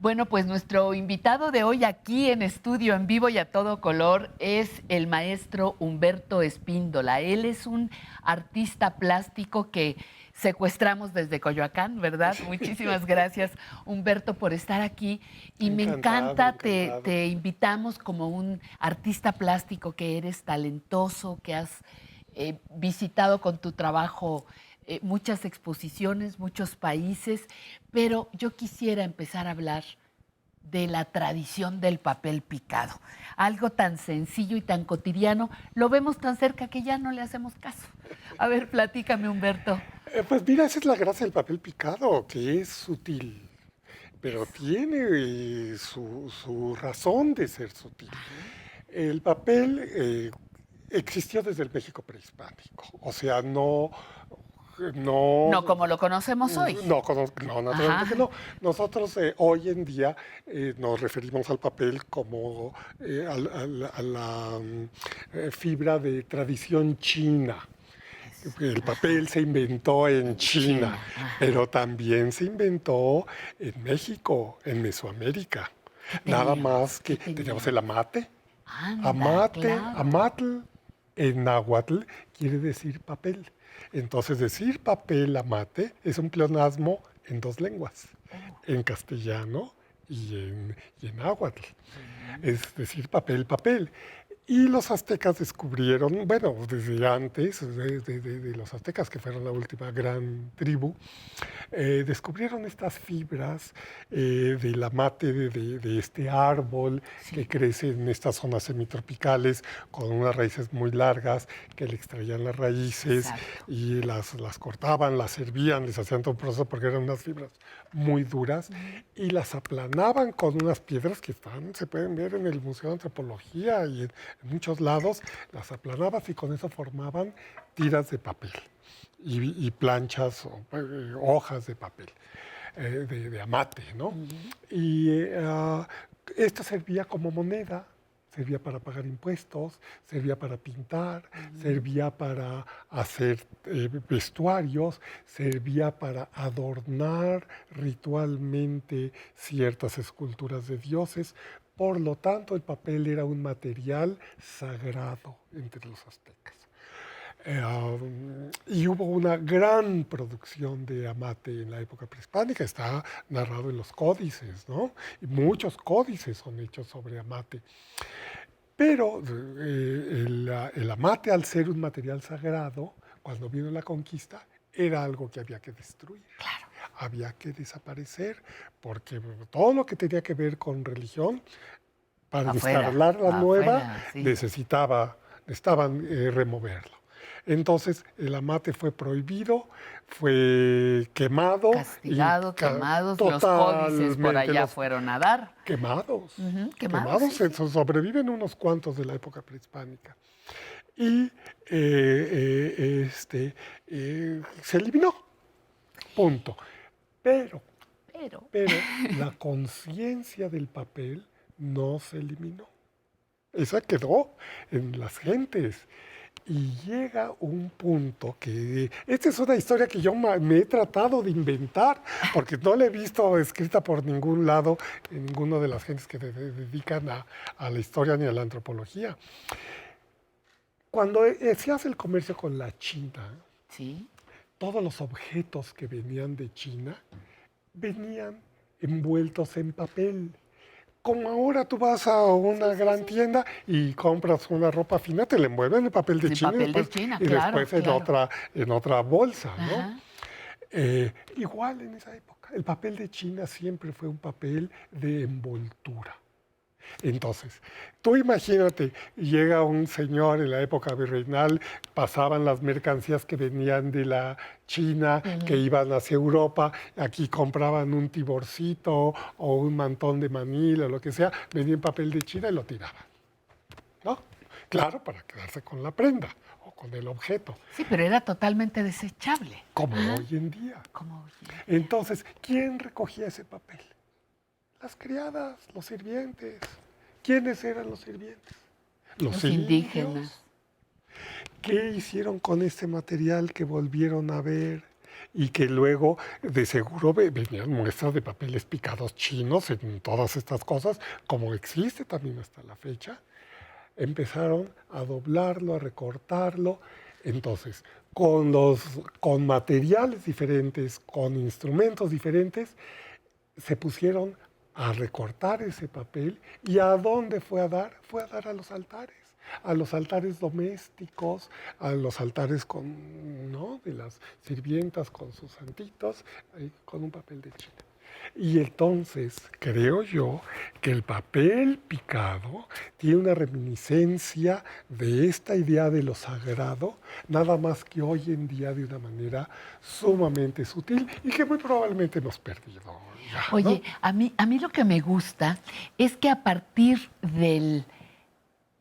Bueno, pues nuestro invitado de hoy aquí en estudio, en vivo y a todo color, es el maestro Humberto Espíndola. Él es un artista plástico que secuestramos desde Coyoacán, ¿verdad? Muchísimas gracias, Humberto, por estar aquí. Y me Encantado, encanta, encantado. te invitamos como un artista plástico que eres talentoso, que has visitado con tu trabajo muchas exposiciones, muchos países, pero yo quisiera empezar a hablar de la tradición del papel picado. Algo tan sencillo y tan cotidiano, lo vemos tan cerca que ya no le hacemos caso. A ver, platícame, Humberto. Pues mira, esa es la gracia del papel picado, que es sutil, pero tiene su razón de ser sutil. El papel existió desde el México prehispánico, o sea, no, No como lo conocemos hoy. no, naturalmente que Ajá. no. Nosotros hoy en día nos referimos al papel como a la fibra de tradición china. Eso. El papel Ajá. se inventó en En China, China. Ajá. pero también se inventó en México, en Mesoamérica. ¿Qué Nada teníamos? más ¿Qué que teníamos el teníamos? amate. Anda, Amate, claro. amatl en náhuatl quiere decir papel. Entonces decir papel amate es un pleonasmo en dos lenguas, Oh. en castellano y en náhuatl. Ujú. Es decir, papel, papel. Y los aztecas descubrieron, bueno, desde antes, de los aztecas, que fueron la última gran tribu, descubrieron estas fibras del amate de este árbol que Sí, crece en estas zonas semitropicales con unas raíces muy largas, que le extraían las raíces exacto. y las cortaban, las servían, les hacían todo un proceso porque eran unas fibras muy duras Ujú. y las aplanaban con unas piedras que se pueden ver en el Museo de Antropología y en muchos lados, las aplanabas y con eso formaban tiras de papel y planchas o hojas de papel, de amate, ¿no? Ujú. Y esto servía como moneda, servía para pagar impuestos, servía para pintar, Ujú. servía para hacer vestuarios, servía para adornar ritualmente ciertas esculturas de dioses. Por lo tanto, el papel era un material sagrado entre los aztecas. Y hubo una gran producción de amate en la época prehispánica, está narrado en los códices, ¿no? Y muchos códices son hechos sobre amate. Pero el amate, al ser un material sagrado, cuando vino la conquista, era algo que había que destruir, Claro. había que desaparecer, porque todo lo que tenía que ver con religión, para Afuera, descarlar la nueva, afuera, sí. necesitaban removerlo. Entonces el amate fue prohibido, fue quemado, Castigado, quemados, los códices por totalmente allá los fueron a dar. quemados. Ujú. Quemados, Quemados, sí, sí. sobreviven unos cuantos de la época prehispánica. Y se eliminó, punto. Pero, Pero, pero la conciencia del papel no se eliminó. Esa quedó en las gentes. Y llega un punto que, esta es una historia que yo me he tratado de inventar, porque no la he visto escrita por ningún lado, en ninguna de las gentes que se dedican a la historia ni a la antropología. Cuando se hace el comercio con la China, sí, todos los objetos que venían de China venían envueltos en papel. Como ahora tú vas a sí, una sí, gran sí. tienda y compras una ropa fina, te la envuelven en papel de De China papel de China, y claro, después claro. en otra bolsa, ¿no? Ajá. Igual en esa época, el papel de China siempre fue un papel de envoltura. Entonces, tú imagínate, llega un señor en la época virreinal, pasaban las mercancías que venían de la China, que Ujú. iban hacia Europa, aquí compraban un tiborcito o un mantón de Manila o lo que sea, venía en papel de China y lo tiraban, ¿no? Claro, para quedarse con la prenda o con el objeto, Sí, pero era totalmente desechable. como Ajá. hoy en día. Como hoy en día. Entonces, ¿quién recogía ese papel? Las criadas, los sirvientes. ¿Quiénes eran los sirvientes? Los Los indígenas. indios. ¿Qué hicieron con este material que volvieron a ver y que luego de seguro venían muestras de papeles picados chinos en todas estas cosas, como existe también hasta la fecha. Empezaron a doblarlo, a recortarlo. Entonces, con materiales diferentes, con instrumentos diferentes, se pusieron a recortar ese papel. ¿Y a dónde fue a dar? Fue a dar a los altares domésticos, a los altares ¿no? de las sirvientas con sus santitos, con un papel de China. Y entonces creo yo que el papel picado tiene una reminiscencia de esta idea de lo sagrado, nada más que hoy en día de una manera sumamente sutil y que muy probablemente hemos perdido. Ya, Oye, ¿no? a mí lo que me gusta es que a partir del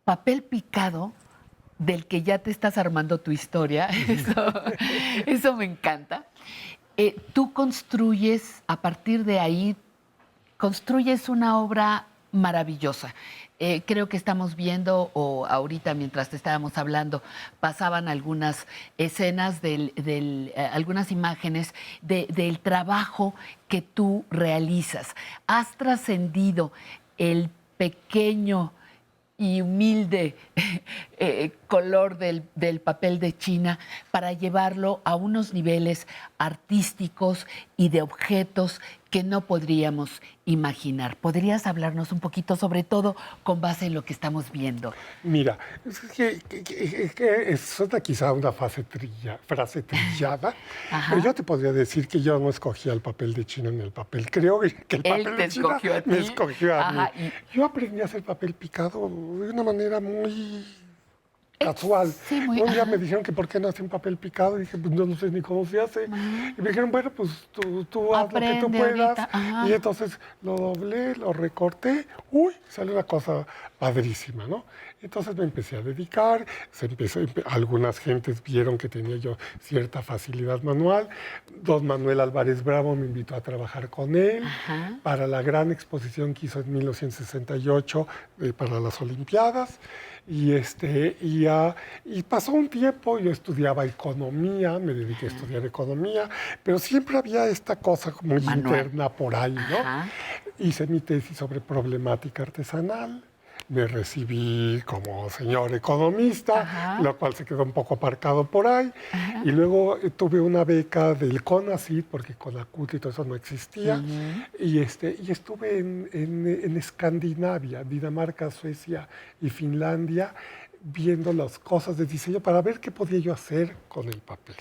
papel picado, del que ya te estás armando tu historia, eso me encanta. Tú construyes, a partir de ahí, construyes una obra maravillosa. Creo que estamos viendo, o ahorita mientras te estábamos hablando, pasaban algunas escenas, algunas imágenes del trabajo que tú realizas. Has trascendido el pequeño y humilde color del papel de China para llevarlo a unos niveles artísticos y de objetos que no podríamos imaginar. ¿Podrías hablarnos un poquito, sobre todo con base en lo que estamos viendo? Mira, es que suena quizá una frase trillada, pero yo te podría decir que yo no escogía el papel de China en el papel. Creo que el Él papel te de China escogió a me ti. escogió a mí. Ajá, Yo aprendí a hacer papel picado de una manera muy casual. sí, muy, Un día ajá. me dijeron que por qué no hacía un papel picado y dije, pues no sé ni cómo se hace. Y me dijeron, bueno, pues tú haz lo que tú Aprende puedas. ahorita, ajá. Y entonces lo doblé, lo recorté. Uy, salió una cosa padrísima, ¿no? Entonces me empecé a dedicar, algunas gentes vieron que tenía yo cierta facilidad manual. Don Manuel Álvarez Bravo me invitó a trabajar con él Ajá. para la gran exposición que hizo en 1968 para las Olimpiadas. Y pasó un tiempo, yo estudiaba economía, me dediqué a estudiar economía, pero siempre había esta cosa muy Manual. interna por ahí, ¿no? Ajá. Hice mi tesis sobre problemática artesanal, me recibí como señor economista, Ajá. lo cual se quedó un poco aparcado por ahí. Ajá. Y luego tuve una beca del CONACYT, porque CONACUT y todo eso no existía. Y estuve en Escandinavia, Dinamarca, Suecia y Finlandia, viendo las cosas de diseño para ver qué podía yo hacer con el papel.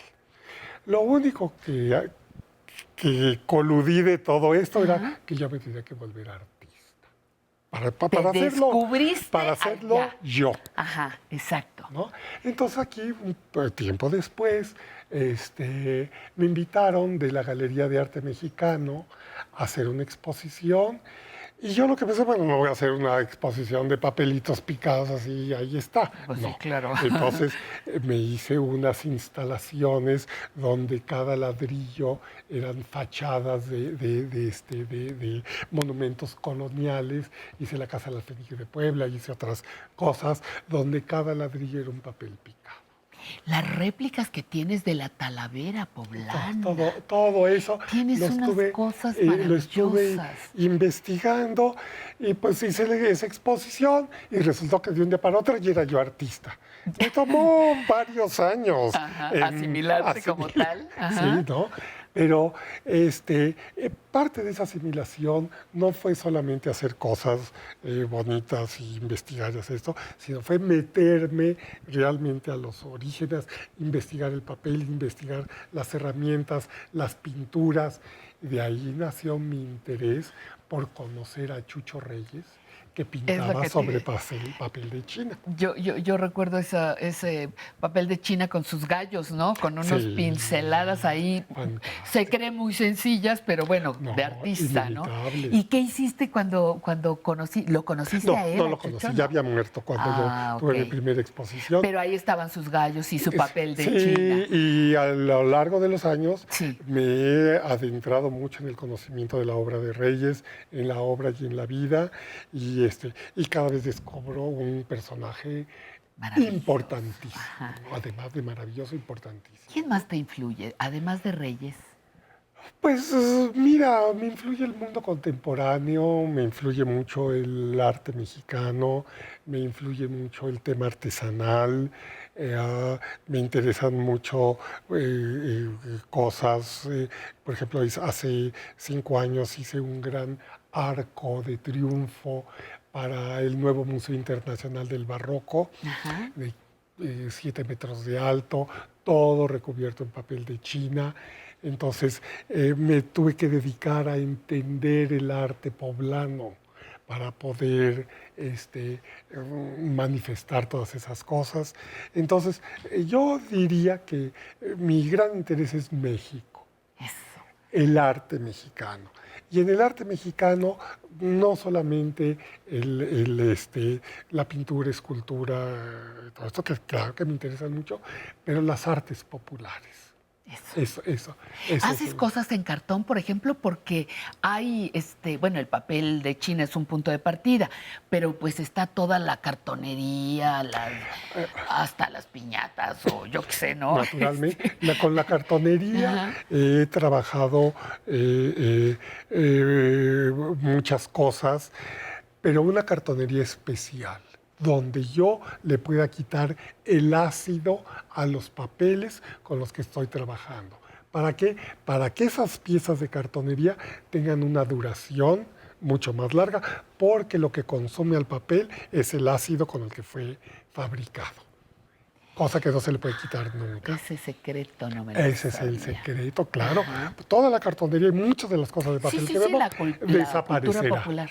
Lo único que coludí de todo esto era que yo me tenía que volver artista. Te Para hacerlo, descubriste para hacerlo allá. yo. Ajá, exacto. ¿No? Entonces aquí, tiempo después, me invitaron de la Galería de Arte Mexicano a hacer una exposición. Y yo lo que pensé, bueno, no voy a hacer una exposición de papelitos picados así, ahí está. Pues no. sí, claro. Entonces me hice unas instalaciones donde cada ladrillo eran fachadas de monumentos coloniales. Hice la Casa de la Fenique de Puebla, hice otras cosas donde cada ladrillo era un papel picado. Las réplicas que tienes de la Talavera poblana. Todo eso Tienes unas cosas maravillosas. lo estuve investigando y pues hice esa exposición y resultó que de un día para otro ya era yo artista. Me tomó varios años. Ajá, asimilarte como tal. Ajá. Sí, ¿no? Pero parte de esa asimilación no fue solamente hacer cosas bonitas y investigar y hacer esto, sino fue meterme realmente a los orígenes, investigar el papel, investigar las herramientas, las pinturas. De ahí nació mi interés por conocer a Chucho Reyes, que pintaba sobre papel de China. Yo recuerdo ese papel de China con sus gallos, ¿no? Con unas pinceladas ahí. Fantástico. Se cree muy sencillas, pero bueno, No, de artista, ¿no? inimitable. ¿Y qué hiciste cuando lo conociste a él? No a lo Chucho, conocí, no? ya había muerto cuando yo tuve ok. mi primera exposición. Pero ahí estaban sus gallos y su papel de Sí, China. y a lo largo de los años Sí. me he adentrado mucho en el conocimiento de la obra de Reyes, en la obra y en la vida, y cada vez descubro un personaje Maravilloso. Importantísimo, Ajá. además de maravilloso, importantísimo. ¿Quién más te influye, además de Reyes? Pues mira, me influye el mundo contemporáneo, me influye mucho el arte mexicano, me influye mucho el tema artesanal, me interesan mucho cosas. Por ejemplo, hace 5 años hice un gran arco de triunfo para el nuevo Museo Internacional del Barroco, Ajá. de 7 metros de alto, todo recubierto en papel de China. Entonces me tuve que dedicar a entender el arte poblano para poder manifestar todas esas cosas. Entonces yo diría que mi gran interés es México, Eso. el arte mexicano. Y en el arte mexicano no solamente la pintura, escultura, todo esto que claro que me interesan mucho, pero las artes populares. Eso. Eso ¿Haces cosas en cartón, por ejemplo? Porque hay, bueno, el papel de China es un punto de partida, pero pues está toda la cartonería, hasta las piñatas o yo qué sé, ¿no? Naturalmente. Con la cartonería Ajá. he trabajado muchas cosas, pero una cartonería especial, donde yo le pueda quitar el ácido a los papeles con los que estoy trabajando. ¿Para qué? Para que esas piezas de cartonería tengan una duración mucho más larga, porque lo que consume al papel es el ácido con el que fue fabricado. Cosa que no se le puede quitar nunca. Ese secreto no me lo Ese es el sabía. secreto, claro. Ajá. Toda la cartonería y muchas de las cosas de papel que Sí, vemos la cultura desaparecerá. popular.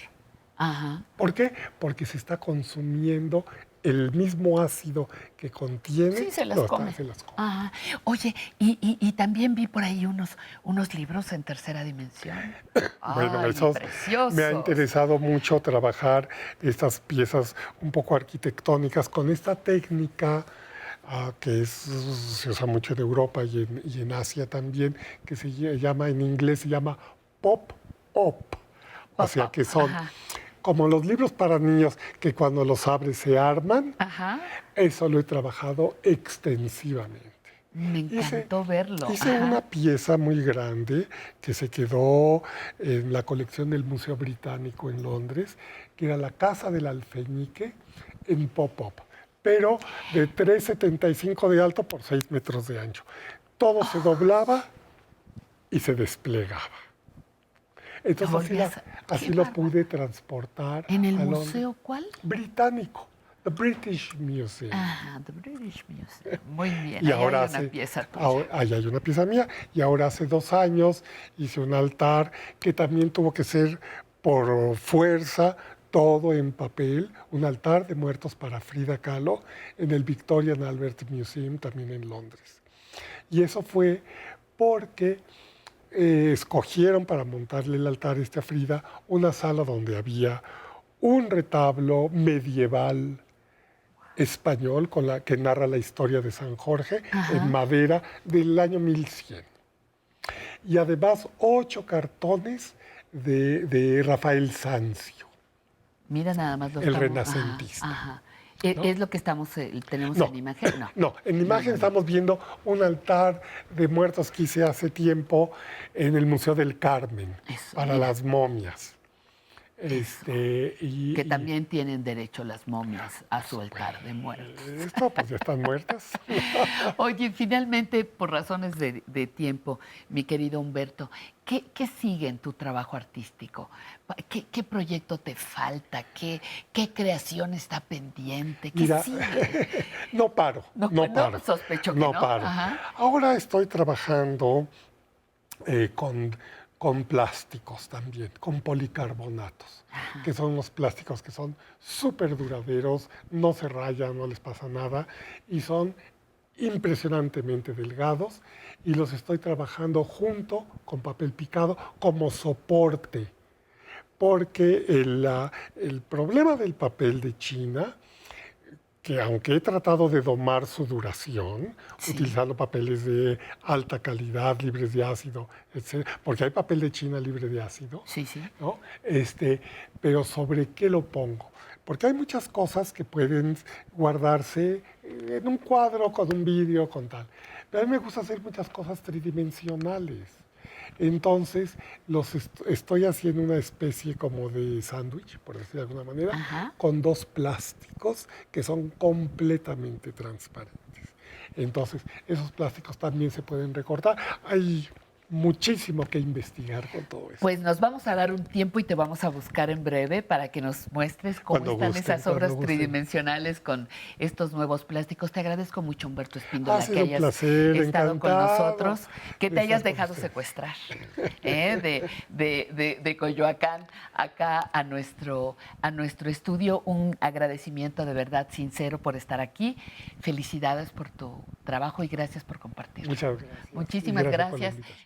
Ajá. ¿Por qué? Porque se está consumiendo el mismo ácido que contiene. Sí, se las come. Se las come. Ajá. Oye, y también vi por ahí unos libros en tercera dimensión. Bueno, Ay, eso preciosos. me ha interesado mucho trabajar estas piezas un poco arquitectónicas con esta técnica se usa mucho en Europa y en Asia también, que en inglés se llama pop-up. O sea, que son Ajá. como los libros para niños que cuando los abres se arman. Ajá. Eso lo he trabajado extensivamente. Me encantó verlo. Hice Ajá. una pieza muy grande que se quedó en la colección del Museo Británico en Londres, que era la Casa del Alfeñique en pop-up, pero de 3,75 de alto por 6 metros de ancho. Todo se doblaba y se desplegaba. Entonces así lo pude transportar ¿En el a Londres. museo cuál? Británico, the British Museum. Ajá, The British Museum. Muy bien, Y ahí ahora hay una pieza tuya. ahí hay una pieza mía. Y ahora hace 2 años hice un altar que también tuvo que ser por fuerza, todo en papel, un altar de muertos para Frida Kahlo en el Victoria and Albert Museum, también en Londres. Y eso fue porque escogieron para montarle el altar a Frida una sala donde había un retablo medieval español que narra la historia de San Jorge. Ajá. En madera del año 1100. Y además 8 cartones de Rafael Sanzio, Mira nada más el renacentista. Ajá. ¿No? ¿Es lo que tenemos en imagen? No. No, en imagen estamos viendo un altar de muertos que hice hace tiempo en el Museo del Carmen Eso, para mira. las momias. Que también tienen derecho las momias a su altar de muertos. Esto, pues ya están muertas. Oye, finalmente, por razones de tiempo, mi querido Humberto, ¿qué sigue en tu trabajo artístico? ¿Qué proyecto te falta? ¿Qué creación está pendiente? ¿Qué Mira, sigue? no paro. No paro. sospecho que no. paro. Ajá. Ahora estoy trabajando con plásticos también, con policarbonatos, que son los plásticos que son súper duraderos, no se rayan, no les pasa nada, y son impresionantemente delgados, y los estoy trabajando junto con papel picado como soporte, porque el problema del papel de China, que aunque he tratado de domar su duración, utilizando papeles de alta calidad, libres de ácido, etc., porque hay papel de China libre de ácido, Sí. ¿no? Pero ¿sobre qué lo pongo? Porque hay muchas cosas que pueden guardarse en un cuadro, con un vídeo, con tal. Pero a mí me gusta hacer muchas cosas tridimensionales. Entonces, estoy haciendo una especie como de sándwich, por decir de alguna manera, Ajá. con dos plásticos que son completamente transparentes. Entonces, esos plásticos también se pueden recortar. Hay muchísimo que investigar con todo esto. Pues nos vamos a dar un tiempo y te vamos a buscar en breve para que nos muestres cómo Cuando están gusten, esas obras cuando gusten. tridimensionales con estos nuevos plásticos. Te agradezco mucho, Humberto Espíndola, Ha que sido un hayas placer, estado con encantado nosotros, que te de hayas estar con dejado ustedes. secuestrar de Coyoacán acá a nuestro estudio. Un agradecimiento de verdad sincero por estar aquí. Felicidades por tu trabajo y gracias por compartirlo. Muchas gracias. Y Muchísimas gracias por la gracias. invitación.